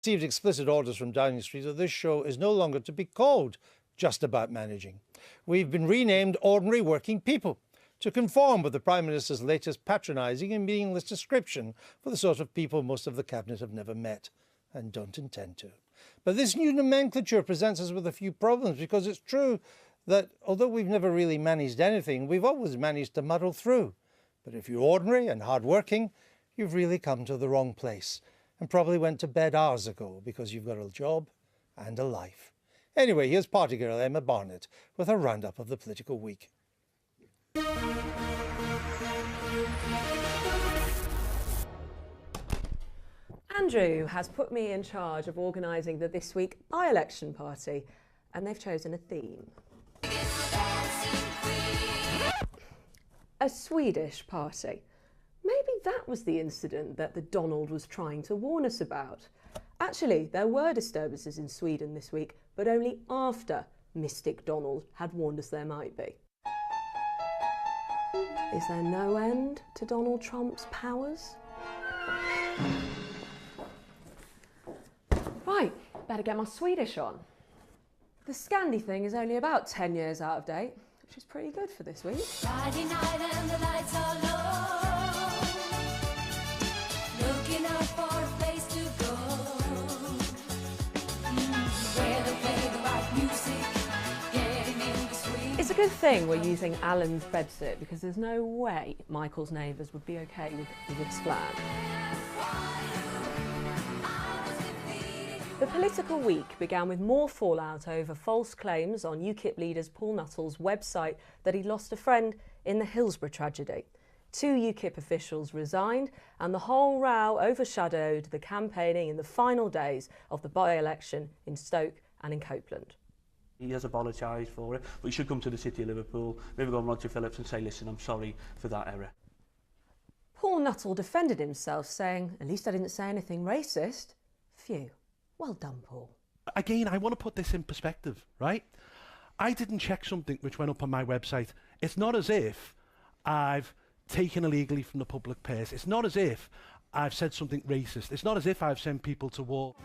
received explicit orders from Downing Street that this show is no longer to be called Just About Managing. We've been renamed Ordinary Working People to conform with the Prime Minister's latest patronising and meaningless description for the sort of people most of the Cabinet have never met and don't intend to. But this new nomenclature presents us with a few problems, because it's true that although we've never really managed anything, we've always managed to muddle through. But if you're ordinary and hard-working, you've really come to the wrong place and probably went to bed hours ago, because you've got a job and a life. Anyway, here's party girl Emma Barnett with a roundup of the political week. Andrew has put me in charge of organising the This Week by-election party, and they've chosen a theme. A Swedish party. Maybe that was the incident that the Donald was trying to warn us about. Actually, there were disturbances in Sweden this week, but only after Mystic Donald had warned us there might be. Is there no end to Donald Trump's powers? Right, better get my Swedish on. The Scandi thing is only about 10 years out of date, which is pretty good for this week. Friday night and the lights are low. Looking out for a place to go. Where they play the right music, getting in the swing. It's a good thing we're using Alan's bedsit, because there's no way Michael's neighbours would be okay with this plan. The political week began with more fallout over false claims on UKIP leader Paul Nuttall's website that he'd lost a friend in the Hillsborough tragedy. 2 UKIP officials resigned, and the whole row overshadowed the campaigning in the final days of the by-election in Stoke and in Copeland. He has apologised for it, but he should come to the City of Liverpool, maybe go on Roger Phillips and say, listen, I'm sorry for that error. Paul Nuttall defended himself, saying, at least I didn't say anything racist. Phew. Well done, Paul. Again, I want to put this in perspective, right? I didn't check something which went up on my website. It's not as if I've taken illegally from the public purse. It's not as if I've said something racist. It's not as if I've sent people to war.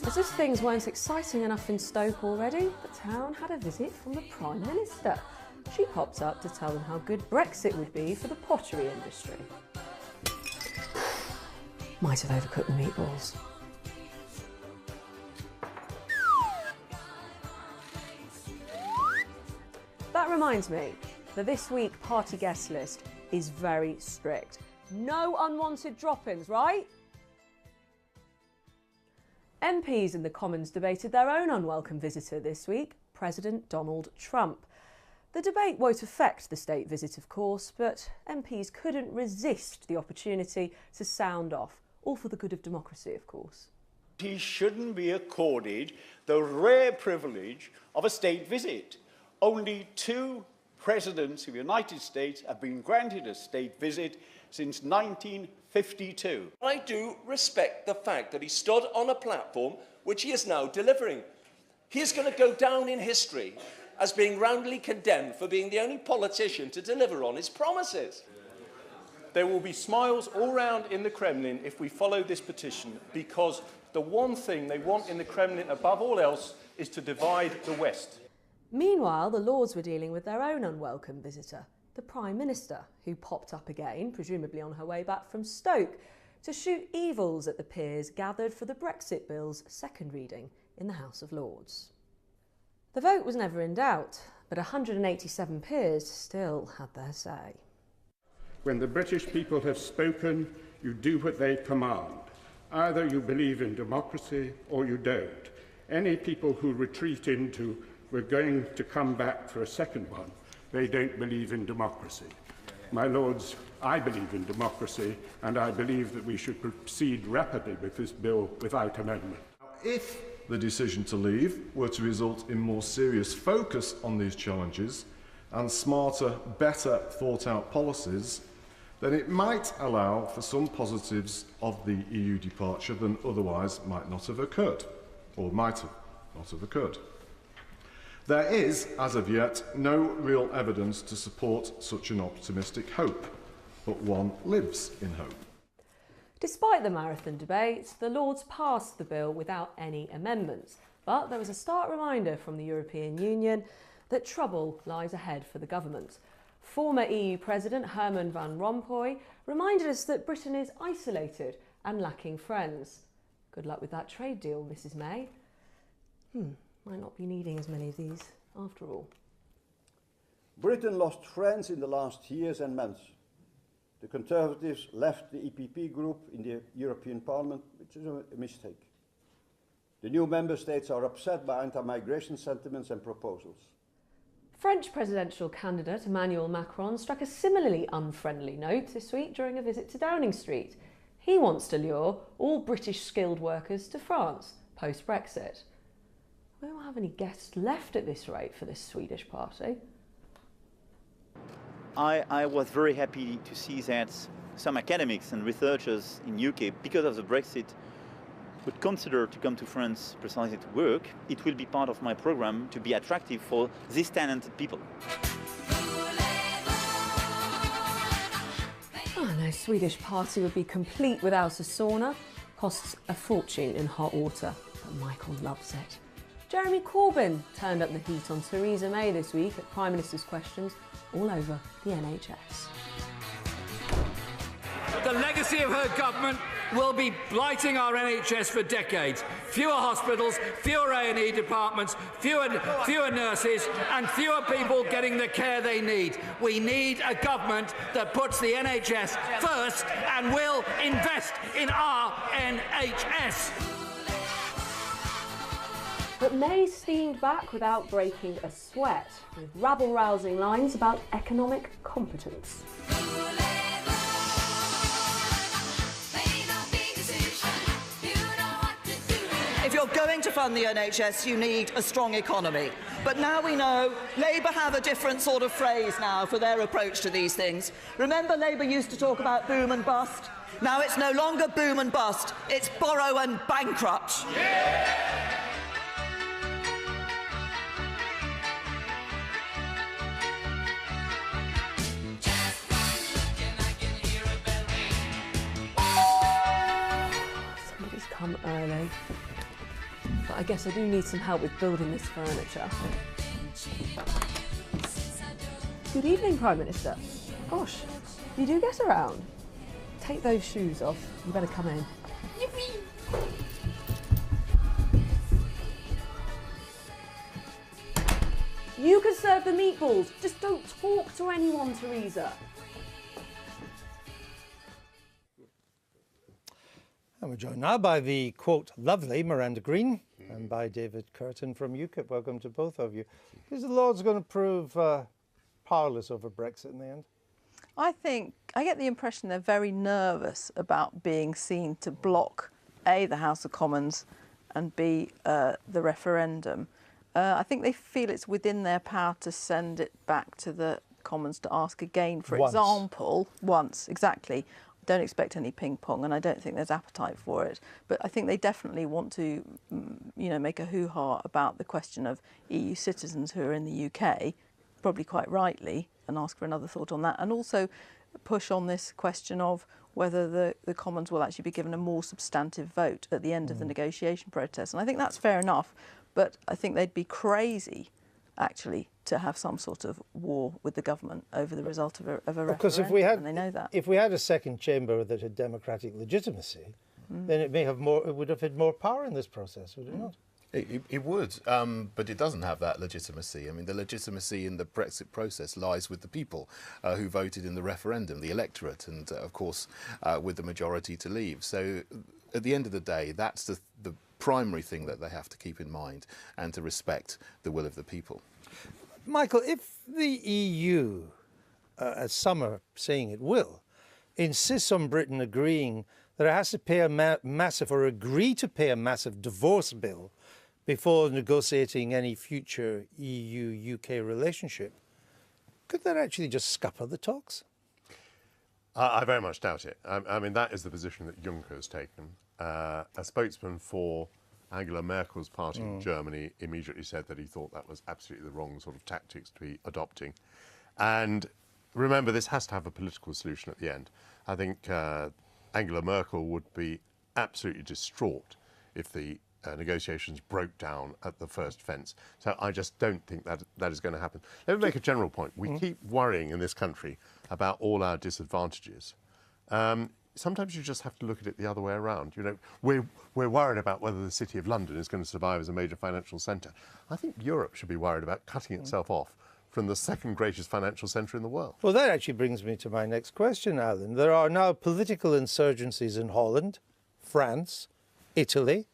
As if things weren't exciting enough in Stoke already, the town had a visit from the Prime Minister. She popped up to tell them how good Brexit would be for the pottery industry. Might have overcooked the meatballs. That reminds me, the This Week party guest list is very strict. No unwanted drop-ins, right? MPs in the Commons debated their own unwelcome visitor this week, President Donald Trump. The debate won't affect the state visit, of course, but MPs couldn't resist the opportunity to sound off, all for the good of democracy, of course. He shouldn't be accorded the rare privilege of a state visit. Only 2 presidents of the United States have been granted a state visit since 1952. I do respect the fact that he stood on a platform which he is now delivering. He is going to go down in history as being roundly condemned for being the only politician to deliver on his promises. There will be smiles all round in the Kremlin if we follow this petition, because the one thing they want in the Kremlin above all else is to divide the West. Meanwhile, the Lords were dealing with their own unwelcome visitor, the Prime Minister, who popped up again, presumably on her way back from Stoke, to shoot evils at the peers gathered for the Brexit bill's second reading in the House of Lords. The vote was never in doubt, but 187 peers still had their say. When the British people have spoken, you do what they command. Either you believe in democracy or you don't. Any people who retreat into, we're going to come back for a second one, they don't believe in democracy. My Lords, I believe in democracy, and I believe that we should proceed rapidly with this bill without amendment. If the decision to leave were to result in more serious focus on these challenges and smarter, better thought-out policies, then it might allow for some positives of the EU departure than otherwise might not have occurred, or might have not have occurred. There is, as of yet, no real evidence to support such an optimistic hope, but one lives in hope. Despite the marathon debate, the Lords passed the bill without any amendments. But there was a stark reminder from the European Union that trouble lies ahead for the government. Former EU President Herman Van Rompuy reminded us that Britain is isolated and lacking friends. Good luck with that trade deal, Mrs May. Might not be needing as many of these after all. Britain lost friends in the last years and months. The Conservatives left the EPP group in the European Parliament, which is a mistake. The new member states are upset by anti-migration sentiments and proposals. French presidential candidate Emmanuel Macron struck a similarly unfriendly note this week during a visit to Downing Street. He wants to lure all British skilled workers to France post-Brexit. We won't have any guests left at this rate for this Swedish party. I was very happy to see that some academics and researchers in UK, because of the Brexit, would consider to come to France precisely to work. It will be part of my program to be attractive for these talented people. Oh, no Swedish party would be complete without a sauna. Costs a fortune in hot water, but Michael loves it. Jeremy Corbyn turned up the heat on Theresa May this week at Prime Minister's questions all over the NHS. The legacy of her government will be blighting our NHS for decades. Fewer hospitals, fewer A&E departments, fewer nurses and fewer people getting the care they need. We need a government that puts the NHS first and will invest in our NHS. But May steamed back without breaking a sweat, with rabble-rousing lines about economic competence. If you're going to fund the NHS, you need a strong economy. But now we know Labour have a different sort of phrase now for their approach to these things. Remember, Labour used to talk about boom and bust? Now it's no longer boom and bust, it's borrow and bankrupt. Yeah! Somebody's come early. But I guess I do need some help with building this furniture. Good evening, Prime Minister. Gosh, you do get around. Take those shoes off. You better come in. Yippee! You can serve the meatballs. Just don't talk to anyone, Theresa. And we're joined now by the, quote, lovely Miranda Green and by David Curtin from UKIP. Welcome to both of you. Is the Lords going to prove powerless over Brexit in the end? I get the impression they're very nervous about being seen to block A, the House of Commons, and B, the referendum. I think they feel it's within their power to send it back to the Commons to ask again, for example, once, exactly. Don't expect any ping pong, and I don't think there's appetite for it. But I think they definitely want to, make a hoo-ha about the question of EU citizens who are in the UK, probably quite rightly, and ask for another thought on that, and also push on this question of whether the Commons will actually be given a more substantive vote at the end of the negotiation process. And I think that's fair enough, but I think they'd be crazy, actually, to have some sort of war with the government over the result of a referendum, and they know that. If we had a second chamber that had democratic legitimacy, then it would have had more power in this process, would it not? It would, but it doesn't have that legitimacy. I mean, the legitimacy in the Brexit process lies with the people who voted in the referendum, the electorate, and of course, with the majority to leave. So at the end of the day, that's the primary thing that they have to keep in mind, and to respect the will of the people. Michael, if the EU, as some are saying it will, insists on Britain agreeing that it has to pay a massive, or agree to pay a massive divorce bill before negotiating any future EU-UK relationship, could that actually just scupper the talks? I very much doubt it. I mean, that is the position that Juncker has taken. A spokesman for Angela Merkel's party in Germany immediately said that he thought that was absolutely the wrong sort of tactics to be adopting. And remember, this has to have a political solution at the end. I think Angela Merkel would be absolutely distraught if the negotiations broke down at the first fence. So I just don't think that is going to happen. Let me make a general point. We keep worrying in this country about all our disadvantages. Sometimes you just have to look at it the other way around. You know, we're worried about whether the City of London is going to survive as a major financial centre. I think Europe should be worried about cutting itself off from the second greatest financial centre in the world. Well, that actually brings me to my next question, Alan. There are now political insurgencies in Holland, France, Italy.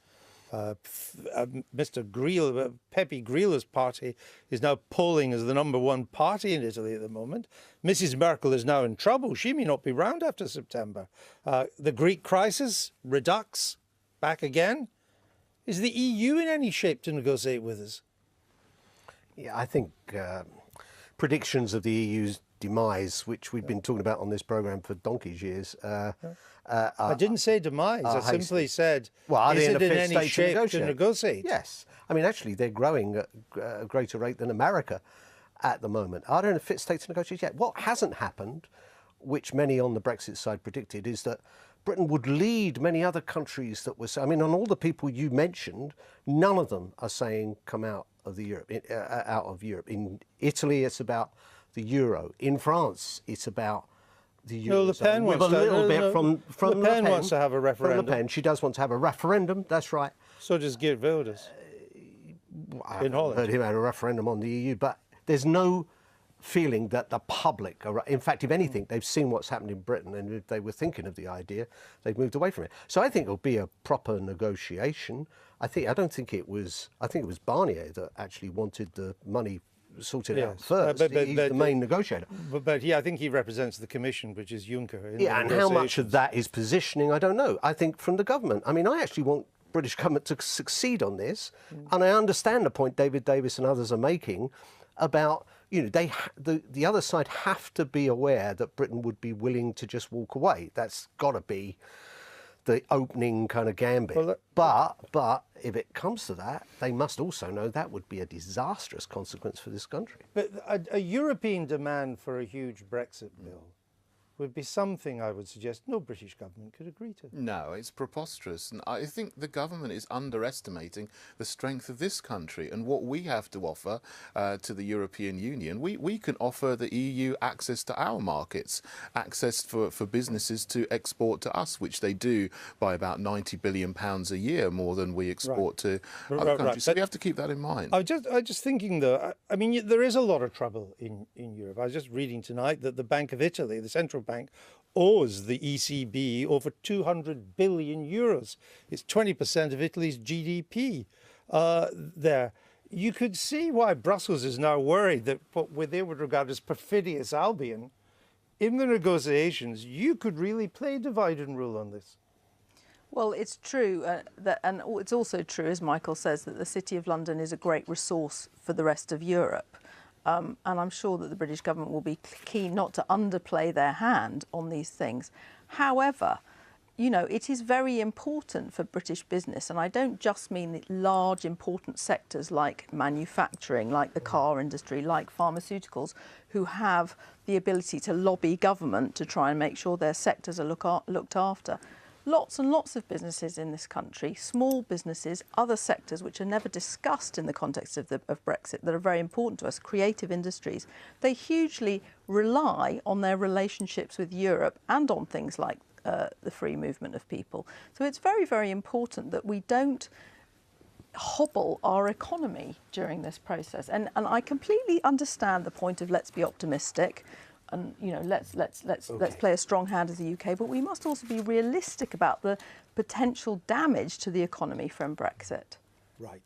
Mr. Greel, Pepe Grillo's party is now polling as the #1 party in Italy at the moment. Mrs. Merkel is now in trouble. She may not be round after September. The Greek crisis, redux, back again. Is the EU in any shape to negotiate with us? Yeah, I think predictions of the EU's demise, which we've been talking about on this programme for donkey's years. I didn't say demise. I simply said, well, is it in any any shape to negotiate? Yes. I mean, actually, they're growing at a greater rate than America at the moment. Are they in a fit state to negotiate yet? What hasn't happened, which many on the Brexit side predicted, is that Britain would lead many other countries that were... I mean, on all the people you mentioned, none of them are saying come out of Europe. In Italy, it's about the euro. In France, it's about the euro. No, Le Pen wants from Le Pen wants to have a referendum. From Le Pen, she does want to have a referendum. That's right. So does Geert Wilders. I haven't heard him have a referendum on the EU, but there's no feeling that the public are... In fact, if anything, they've seen what's happened in Britain, and if they were thinking of the idea, they've moved away from it. So I think it'll be a proper negotiation. I think it was Barnier that actually wanted the money sorted out first. He's the main negotiator. But I think he represents the Commission, which is Juncker. Yeah, and how much of that is positioning, I don't know. I think from the government. I mean, I actually want British government to succeed on this, and I understand the point David Davis and others are making about, you know, the other side have to be aware that Britain would be willing to just walk away. That's got to be the opening kind of gambit. Well, but if it comes to that, they must also know that would be a disastrous consequence for this country. But a European demand for a huge Brexit bill would be something I would suggest no British government could agree to. No, it's preposterous. And I think the government is underestimating the strength of this country and what we have to offer to the European Union. We can offer the EU access to our markets, access for businesses to export to us, which they do by about £90 billion a year, more than we export to other countries. So we have to keep that in mind. I was just thinking, though, I mean, there is a lot of trouble in Europe. I was just reading tonight that the Bank of Italy, the central bank, owes the ECB over 200 billion euros. It's 20% of Italy's GDP there. You could see why Brussels is now worried that what they would regard as perfidious Albion, in the negotiations, you could really play divide and rule on this. Well, it's true, and it's also true, as Michael says, that the City of London is a great resource for the rest of Europe. And I'm sure that the British government will be keen not to underplay their hand on these things. However, you know, it is very important for British business, and I don't just mean the large, important sectors like manufacturing, like the car industry, like pharmaceuticals, who have the ability to lobby government to try and make sure their sectors are looked after. Lots and lots of businesses in this country, small businesses, other sectors which are never discussed in the context of Brexit that are very important to us, creative industries, they hugely rely on their relationships with Europe and on things like the free movement of people. So it's very, very important that we don't hobble our economy during this process. And I completely understand the point of let's be optimistic. And you know, let's play a strong hand as the UK, but we must also be realistic about the potential damage to the economy from Brexit. Right.